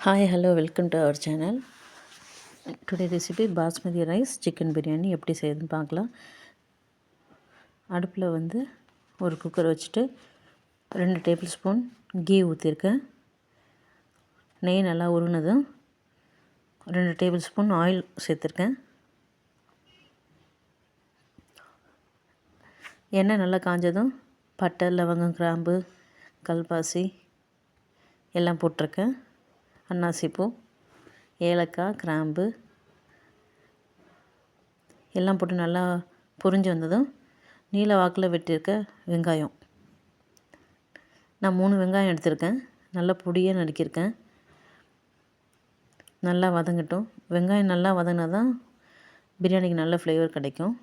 Hi, hello, welcome to our channel. Today recipe basmati rice chicken biryani எப்படி செய்யுதுன்னு பார்க்கலாம். அடுப்பில் வந்து ஒரு குக்கர் வச்சுட்டு 2 டேபிள் ஸ்பூன் கீ ஊற்றிருக்கேன். நெய் நல்லா உருனதும் 2 டேபிள் ஸ்பூன் ஆயில் சேர்த்துருக்கேன். எண்ணெய் நல்லா காஞ்சதும் பட்டை, லவங்கம், கிராம்பு, கல்பாசி எல்லாம் போட்டிருக்கேன். அன்னாசிப்பூ, ஏலக்காய், கிராம்பு எல்லாம் போட்டு நல்லா பொரிஞ்சு வந்ததும் நீல வாக்கில் வெட்டியிருக்க வெங்காயம், நான் 3 வெங்காயம் எடுத்திருக்கேன். நல்லா பொடியாக நறுக்கியிருக்கேன். நல்லா வதங்கட்டும். வெங்காயம் நல்லா வதங்கினா தான் பிரியாணிக்கு நல்ல ஃப்ளேவர் கிடைக்கும்.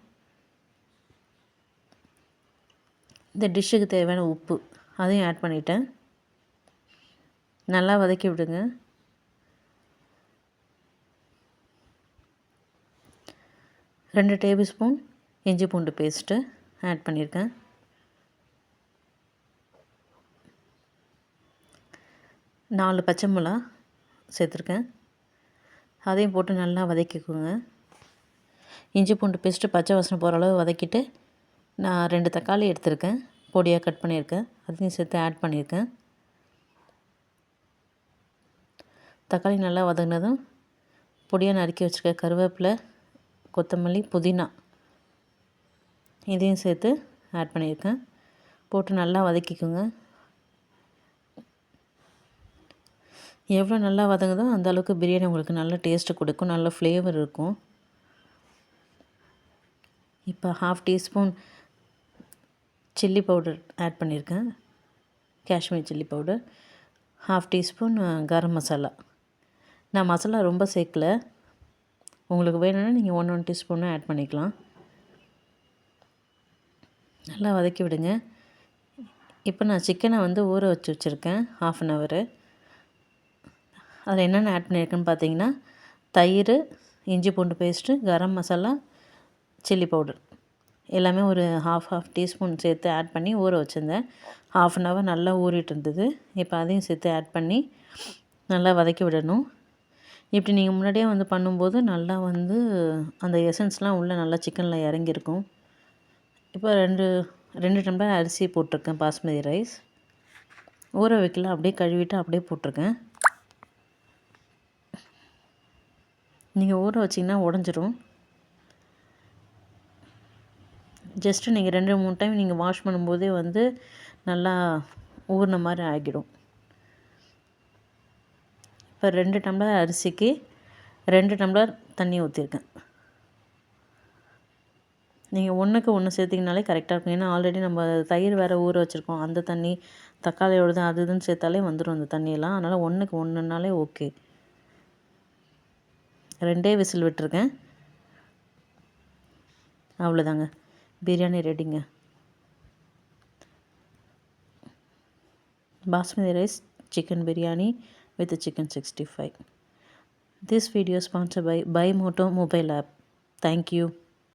இந்த டிஷ்ஷுக்கு தேவையான உப்பு அதையும் ஆட் பண்ணிட்டேன். நல்லா வதக்கி விடுங்க. ரெண்டு டேபிள் ஸ்பூன் இஞ்சி பூண்டு பேஸ்ட்டு ஆட் பண்ணியிருக்கேன். நாலு பச்சை மிளகா சேர்த்துருக்கேன். அதையும் போட்டு நல்லா வதக்கிக்கோங்க. இஞ்சி பூண்டு பேஸ்ட்டு பச்சை வாசனை போகிற அளவு வதக்கிட்டு நான் 2 தக்காளி எடுத்திருக்கேன், பொடியாக கட் பண்ணியிருக்கேன். அதையும் சேர்த்து ஆட் பண்ணியிருக்கேன். தக்காளி நல்லா வதங்கினதும் பொடியாக நறுக்கி வச்சுருக்க கருவேப்பிலை, கொத்தமல்லி, புதினா இதையும் சேர்த்து ஆட் பண்ணியிருக்கேன். போட்டு நல்லா வதக்கிக்கோங்க. எவ்வளோ நல்லா வதங்குதோ அந்த அளவுக்கு பிரியாணி உங்களுக்கு நல்ல டேஸ்ட்டு கொடுக்கும், நல்ல ஃப்ளேவர் இருக்கும். இப்போ 1/2 டீஸ்பூன் சில்லி பவுடர் ஆட் பண்ணியிருக்கேன், Kashmir chilli powder. 1/2 teaspoon garam masala. நான் மசாலா ரொம்ப சேர்க்கல, உங்களுக்கு வேணும்னா நீங்கள் 1 டீஸ்பூனும் ஆட் பண்ணிக்கலாம். நல்லா வதக்கி விடுங்க. இப்போ நான் சிக்கனை வந்து ஊற வச்சு வச்சுருக்கேன் 1/2 அன் ஹவர். அதில் என்னென்ன ஆட் பண்ணியிருக்கேன்னு பார்த்தீங்கன்னா, தயிர், இஞ்சி பூண்டு paste, garam masala, chilli powder எல்லாமே ஒரு 1/2 டீஸ்பூன் சேர்த்து ஆட் பண்ணி ஊற வச்சுருந்தேன். 1/2 அன் ஹவர் நல்லா ஊறிட்டு இருந்தது. இப்போ அதையும் சேர்த்து ஆட் பண்ணி நல்லா வதக்கி விடணும். இப்படி நீங்கள் முன்னாடியே வந்து பண்ணும்போது நல்லா வந்து அந்த எசன்ஸ்லாம் உள்ளே நல்லா சிக்கனில் இறங்கியிருக்கும். இப்போ 2 டம்ளர் அரிசி போட்டிருக்கேன், பாஸ்மதி ரைஸ். ஊற வைக்கல, அப்படியே கழுவிட்டு அப்படியே போட்டிருக்கேன். நீங்கள் ஊற வச்சிங்கன்னா உடஞ்சிரும். ஜஸ்ட்டு நீங்கள் 2-3 டைம் நீங்கள் வாஷ் பண்ணும்போதே வந்து நல்லா ஊறின மாதிரி ஆகிடும். இப்போ 2 டம்ளர் அரிசிக்கு 2 டம்ளர் தண்ணி ஊற்றிருக்கேன். நீங்கள் 1க்கு 1 சேர்த்திங்கனாலே கரெக்டாக இருக்கும். ஏன்னா ஆல்ரெடி நம்ம தயிர் வேறு ஊற வச்சுருக்கோம். அந்த தண்ணி தக்காளியோடது அது இதுன்னு சேர்த்தாலே வந்துடும் அந்த தண்ணியெல்லாம். அதனால் 1க்கு 1னாலே ஓகே. 2 விசில் விட்டுருக்கேன். அவ்வளோதாங்க, biryani ரெடிங்க. Basmati rice chicken biryani with chicken 65. This video is sponsored by Buy Moto mobile app. Thank you.